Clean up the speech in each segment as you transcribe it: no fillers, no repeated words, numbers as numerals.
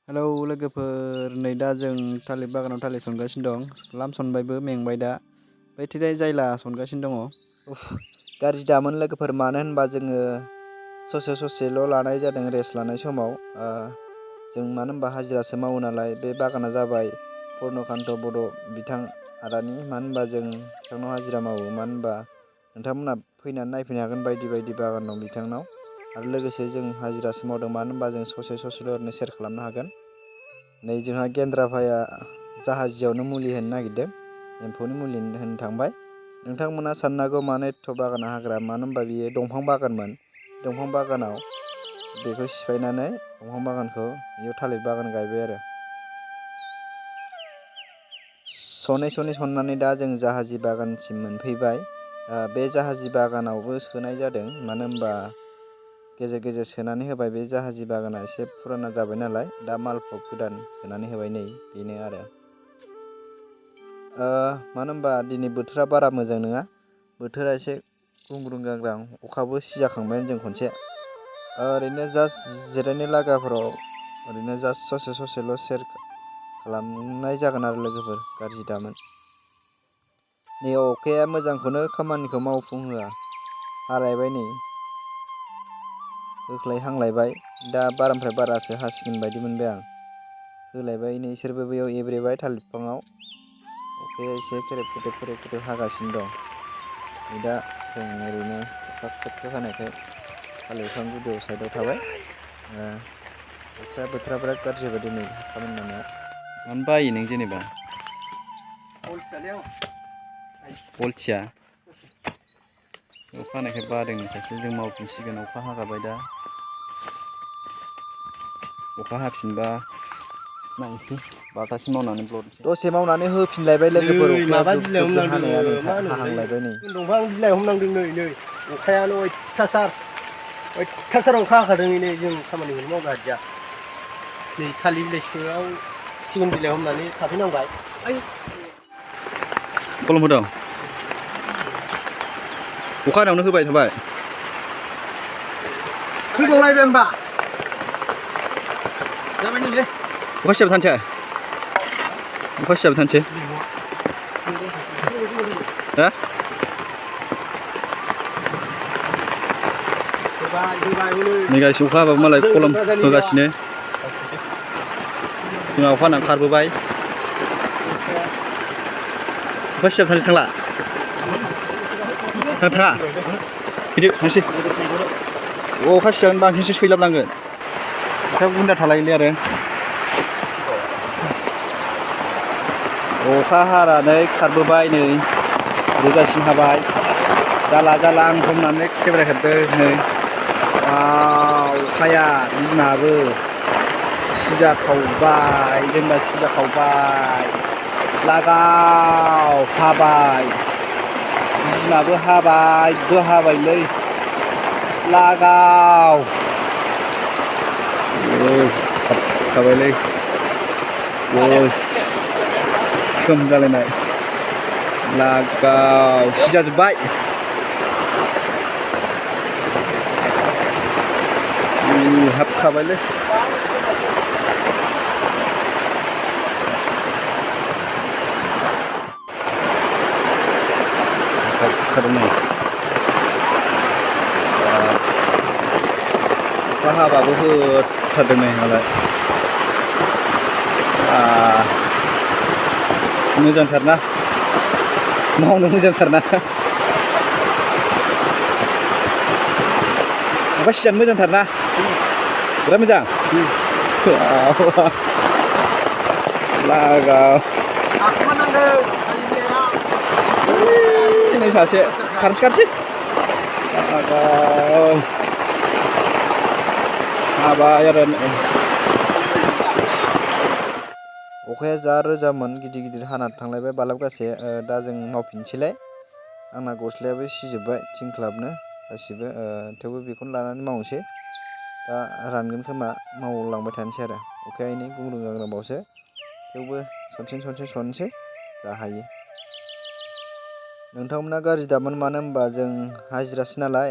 Hello लोगोफोर, नै दा जों थालिर बागानाव थालिर सनगासिनो दं। लामसनबायबो, मेंबाय दा। बैथिंजाय जायला सनगासिनो दङ। गाज्रि दामोन लोगोफोर, मानो होनबा जोङो ससेल' लानाय जादों रेस्ट लानाय समाव। जों मानो होनबा हाजिरासो मावो नालाय। बे बागाना जाबाय पुर्नकान्त बर' बिथां आदानि। मानो होनबा जों बिथांनाव हाजिरा मावो। मानो होनबा नोंथांमोनहा फैनानै नायफैनो हागोन बायदि बायदि बागान दं बिथांनाव। आरो लोगोसे जों हाजिरासो मावदों, मानो होनबा जों ससेल' ओरैनो सेयार खालामनो हागोन। नै जोंहा गेन्द्राभाया जाहाजियावनो मुलि होनो नागिरदों, एम्फौनि मुलि होनो थांबाय। नोंथांमोना साननो हागौ मानो एथ' बागाना हाग्रा, मानो होनबा बियो दंफां बागानमोन। दंफां बागानाव बेखौ सिफायनानै दंफां बागानखौ बेयाव थालिर बागान गायबाय आरो। सनै सननानै दा जों जाहाजि बागानसिम मोनफैबाय। बे जाहाजि बागानावबो सोनाय जादों, मानो होनबा गेजेर गेजेर सोनानै होबाय। बे जाहाजि बागाना एसे फुराना जाबाय नालाय, दा मालफब गोदान सोनानै होबाय। नै बेनो आरो। मानो होनबा दिनै बोथोरा बारा मोजां नङा। बोथोरा एसे गुंग्रुं गांग्रां, अखाबो सिजाखांबायानो जों खनसे। ओरैनो जास्ट जिरायनो लागाफोराव ओरैनो जास्ट ससेल' सेयार खालामनाय जागोन आरो लोगोफोर, गाज्रि दामोन। नै अखाया मोजांखौनो खामानिखौ मावफुंहोआ, हालायबाय नै। होख्लाय हांलायबाय, दा बारानिफ्राय बारासो हासिगोन बायदि मोनबाय आं। होलायबाय नै इसोरबो बैयाव एब्रेबाय थालिर बिफाङाव। अखाया एसे खेरेब खेथेब हागासिनो दं। नै दा जों ओरैनो अखा ख्रेब ख्रेब हानायखाय थालिर बिफां गुदियाव साइडआव थाबाय। अखाया बोथोरा बिराद गाज्रि होबाय दिनै खामानि मावनायाव। मानो बायो नों जेनेबा? अलथिया अखा हानायखाय बादों होनखायसो जों मावफिनसिगोन। अखा हागाबाय दा। अखा हाफिनबा नायनोसै बार'थासिम मावनानै ब्ल'दनोसै। दसे मावनानै होफिनलायबाय लोगोफोर, नै अखाया माबा जुब बिलाइ जुब हमनांदों, हानाया नै मा होनोमोनलाय हाहांलायबाय नै। दंफां बिलाइ हमनांदों। नै अखायानो अयथासार अखा हाखादों। नै जों खामानिखौनो मावनो हादिया। नै थालिर बिलाइ सिङाव सिगुन बिलाइ हमनानै थाफैनांबाय। कलमबो दं। अखा हानायावनो होबाय थाबाय। फैबावलायबाय होमबा? अखा सिजाबाय थानोसै? अखा सिजाबाय थानोसै? हा? नै गाइस, अखा हाबाबो मालाय कलम होगासिनो। जोंहा अखा हानानै खारबोबाय। अखा सिजाबाय थानोसै थांला? थाङा? फैदो थांसै। अखा सिजागोन बांसिनसो सैलाबलांगोन। अखाया बुन्दा थालायोलै आरो। अखा हानानै खारबोबाय नै, रोजासिन हाबाय। जाला आं हमनानै केमेरा खेबदों नै। अखाया बिमाबो सिजाखावबाय, जोंना सिजाखावबाय। लागाव हाबाय, बिमाबो हाबायलै। लागाव हाबखाबायलै। सोम जालायनाय। लागाव सिजाजोब्बाय। हाबखाबायलै। अखा हाबाबो होथारदों नै मालाय। मोजांथारना, मावनो मोजांथारना। अखा सिजानो मोजांथारना, बिराद मोजां। लागाव नै सासे खारनोसै। लागाव हाबाय आरो। अखाया जा रोजामोन, गिदिर हाना थांलायबाय बालाबगासे। दा जों मावफिनसैलाय। आंना गस्लायाबो सिजोब्बाय थिंख्लाबनो गासिबो। थेवबो बेखौनो लानानै मावनोसै। दा रानगोन खोमा, मावलांबाय थानोसै आरो। अखाया एनै गुंग्रुं गांग्रांबावसो, थेवबो सनसै जा हायो। नोंथांमोना गाज्रि दामोन, मानो होनबा जों हाजिरासो नालाय।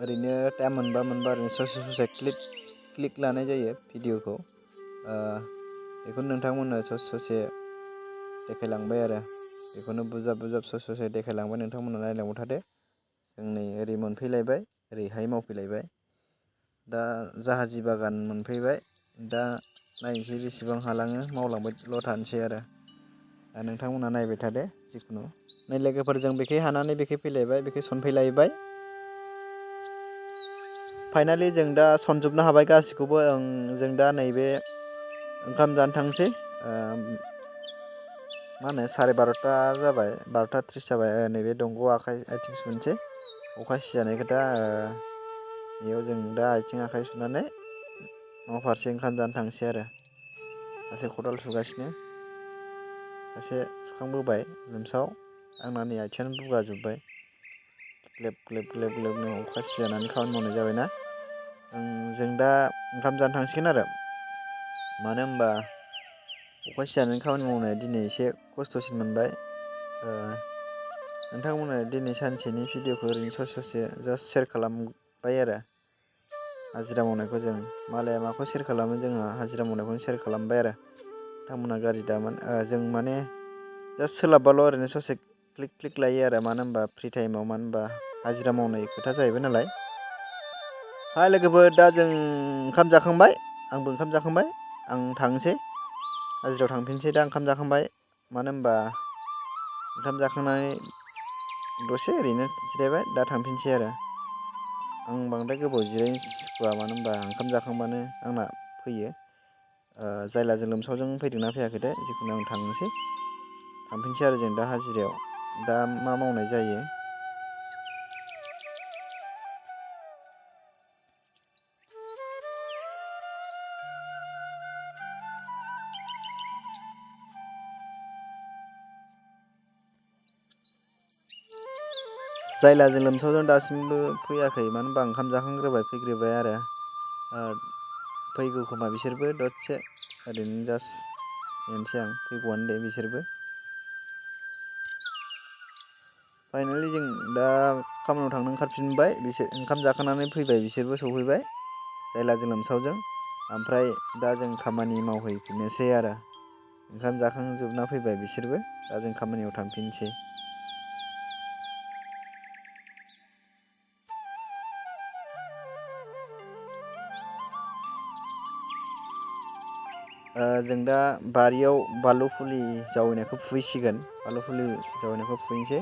ओरैनो टाइम मोनबा ओरैनो ससे क्लिक लानाय जायो भिडिअ'खौ। बेखौनो नोंथांमोननो ससे देखायलांबाय आरो बेखौनो बुजाब ससे देखायलांबाय। नोंथांमोना नायलांबाय थादो। जों नै ओरै मोनफैलायबाय, ओरैहाय मावफैलायबाय। दा जाहाजि बागान मोनफैबाय। दा नायनोसै बेसेबां हालाङो, मावलांबायल' थानोसै आरो। दा नोंथांमोनहा नायबाय थादो। जिखुनु नै लोगोफोरजों बेखै हानानै बेखै फैलायबाय, बेखै सनफैलायबाय। फाइनालि जों दा सनजोबनो हाबाय गासिखौबो। जों दा नैबे ओंखाम जानो थांसै। मा होनो 12:30 जाबाय, 12:30 जाबाय। नैबे दंग'आव आथिं सुनोसै। अखा सिजानाय खोथा। बेयाव जों दा आथिं आखाइ सुनानै न' फारसे ओंखाम जानो थांसै आरो। सासे खदाल सुगासिनो, सासे सुखांबोबाय लोमसाव। आंना नै आथिङानो बुगाजोब्बाय। ग्लेब ग्लेबनो अखा सिजानानै खामानि मावनाय जाबायना। जों दा ओंखाम जानो थांसिगोन आरो। मानो होनबा अखा सिजानानै खामानि मावनाया दिनै एसे खस्थ'सिन मोनबाय। नोंथांमोना दिनै सानसेनि भिडिअ'खौ ओरैनो ससे जास्ट सेयार खालामबाय आरो। हाजिरा मावनायखौ जों मालाया माखौ सेयार खालामो, जोंहा हाजिरा मावनायखौनो सेयार खालामबाय आरो। नोंथांमोना गाज्रि दामोन। जों माने जास्ट सोलाबबाल' ओरैनो ससे क्लिक लायो आरो। मानो होनबा फ्रि टाइमाव, मानो होनबा हाजिरा मावनाय खोथा जाहैबाय नालाय। हाय लोगोफोर, दा जों ओंखाम जाखांबाय। आंबो ओंखाम जाखांबाय। आं थांनोसै हाजिरायाव थांफिनसै दा ओंखाम जाखांबाय। मानो होनबा ओंखाम जाखांनानै दसे ओरैनो जिरायबाय, दा थांफिनसै आरो। आं बांद्राय गोबाव जिरायनो सुखुवा। मानो होनबा ओंखाम जाखांबानो आंना फैयो। जायलाजों लोमसावजों फैदोंना फैयाखैथाय, जिखुनु आं थांनोसै। थांफिनसै आरो जों दा हाजिरायाव। दा मा मावनाय जायो। जायलाजों लोमसावजों दासिमबो फैयाखै। मानो होनबा ओंखाम जाखांग्रोबाय, फैग्रोबाय आरो। फैगौ खोमा बिसोरबो दसे ओरैनो जास्ट नेनोसै आं। फैगौआनो दे बिसोरबो। फाइनालि जों दा खामानियाव थांनो ओंखारफिनबाय। बिसोर ओंखाम जाखांनानै फैबाय, बिसोरबो सफैबाय जायलाजों लोमसावजों। ओमफ्राय दा जों खामानि मावहैफिननोसै आरो। ओंखाम जाखांजोबना फैबाय बिसोरबो। दा जों खामानियाव थांफिनसै। जों दा बारियाव बानलु फुलि जावैनायखौ फुहैसिगोन। बानलु फुलि जावैनायखौ फुहैनोसै।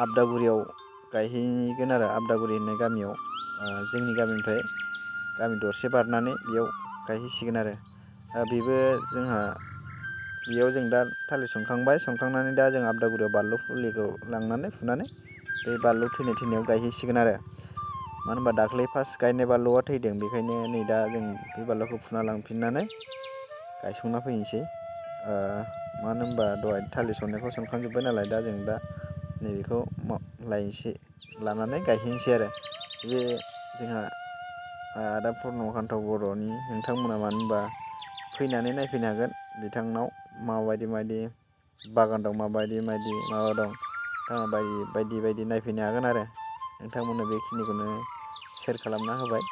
आबदागुरियाव गायहैगोन आरो। आबदागुरि होननाय गामियाव, जोंनि गामिनिफ्राय गामि दरसे बारनानै बेयाव गायहैसिगोन आरो। बेबो जोंहा बेयाव जों दा थालिर सनखांबाय। सनखांनानै दा जों आबदागुरियाव बानलु फुलिखौ लांनानै फुनानै बे बानलु थैनायाव गायहैसिगोन आरो। मानो होनबा दाख्लै फार्स्ट गायनाय बानलुआ थैदों। बेखायनो नै दा जों बे बानलुखौ फुना लांफिननानै गायसंना फैनोसै। मानो होनबा दहाय थालिर सननायखौ सनखांजोब्बाय नालाय। दा जों दा नैबेखौ लायनोसै, लानानै गायहैनोसै आरो। बे जोंहा आदा पुर्नकान्त बर'नि नोंथांमोना मानो होनबा फैनानै नायफैनो हागोन बिथांनाव। माबायदि बागान दं, माबायदि माबा दं, बायदि नायफैनो हागोन आरो। नोंथांमोननो बेखिनिखौनो सेयार खालामना होबाय।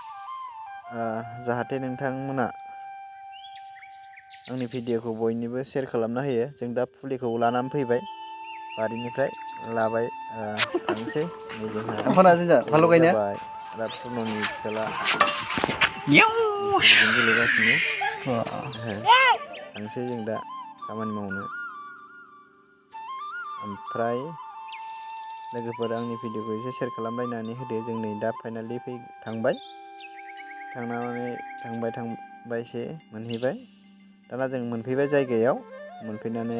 जाहाथे नोंथांमोना आंनि भिडिअ'खौ बयनिबो सेयार खालामना होयो। जों दा फुलिखौ लानानै फैबाय, बारिनिफ्राय लाबाय। थांसै नै जोंहा फानलु लेट गायनो जाबाय। आदा पुर्ननि फिसाला जिसिबिजों गेलेगासिनो। थांसै जों दा खामानि मावनो। ओमफ्राय लोगोफोर, आंनि भिडिअ'खौ एसे सेयार खालामलायनानै होदो। जों नै दा फाइनालि थांबाय। थांबायसे मोनहैबाय। दाना जों मोनफैबाय जायगायाव। मोनफैनानै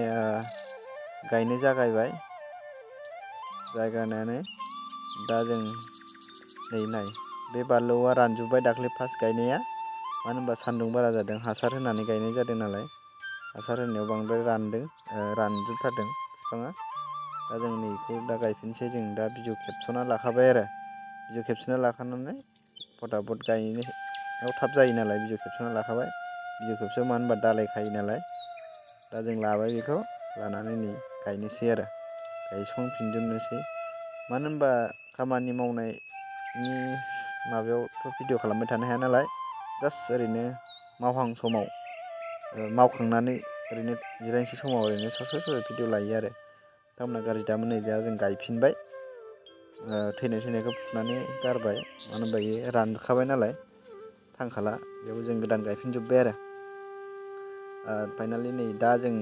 गायनो जागायबाय। जागायनानै दा जों नाय बे बानलुआ रानजोब्बाय दाख्लै फार्स्ट गायनाया। मानो होनबा सान्दुं बारा जादों, हासार होनानै गायनाय जादों नालाय। हासार होनायाव बांद्राय रानजोबथारदों बिफाङा। दा जों नैखौ दा गायफिनसै। जों दा बिजौ खेबस'ना लाखाबाय आरो। बिजौ खेबस'ना लाखानानै फटाफट गायनायाव थाब जायो नालाय बिजौ खेबस'ना लाखाबाय। बिजौ खेबसेआव मानो होनबा दालाय खायो नालाय। दा जों लाबाय, बेखौ लानानै नै गायनोसै आरो। गायसंफिनजोबनोसै। मानो होनबा खामानि मावनायनि माबायावथ' भिडिअ खालामबाय थानो हाया नालाय। जास्ट ओरैनो मावहां समाव मावखांनानै ओरैनो जिरायनोसै समाव ओरैनो ससे भिडिअ लायो आरो नोंथांमोना गाज्रि दामोन। नै दा जों गायफिनबाय थैनायखौ फुनानै गारबाय मानो होनबा इयो रानखाबाय नालाय थांखाला बेयाव जों गोदान गायफिनजोब्बाय आरो फाइनालि नै दा जों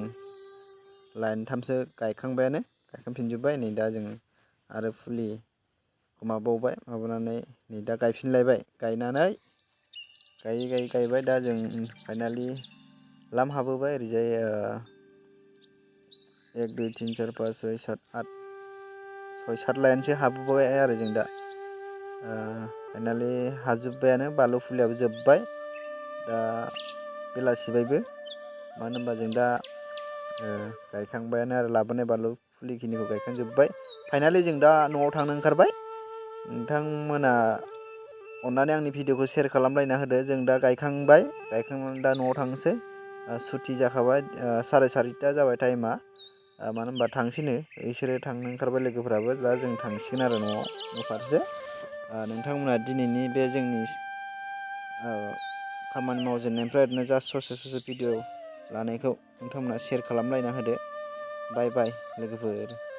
लाइनथामसो गायखांफिनजोब्बाय नै दा जों आरो फुलिखौ माबावबाय माबानानै नै दा गायफिनलायबाय गायनानै गायै गायबाय दा जों फाइनालि लाम हाबोबाय ओरैजाय 1 2 3 4 5 6 7 8 6 7 लाइनसो हाबबोबाय आरो जों दा फाइनालि हाजोब्बायानो बानलु फुलियाबो जोब्बाय दा बेलासिबायबो मानो होनबा जों दा गायखांबायानो आरो लाबोनाय बानलु फुलिखिनिखौ गायखांजोब्बाय फाइनालि जों दा न'आव थांनो ओंखारबाय। नोंथांमोना अननानै आंनि भिडिअखौ सेयार खालामलायना होदो। जों दा गायखांनानै दा न'आव थांनोसै सुथि जाखाबाय 4:30 जाबाय टाइमा मानो होनबा थांसैनो बिसोरो थांनो ओंखारबाय लोगोफोराबो दा जों थांसिगोन आरो न' फारसे नोंथांमोना दिनैनि बे जोंनि खामानि मावजेननायनिफ्राय ओरैनो जास्ट ससे भिडिअ लानायखौ नोंथांमोना सेयार खालामलायना होदो। बाय बाय लोगोफोर।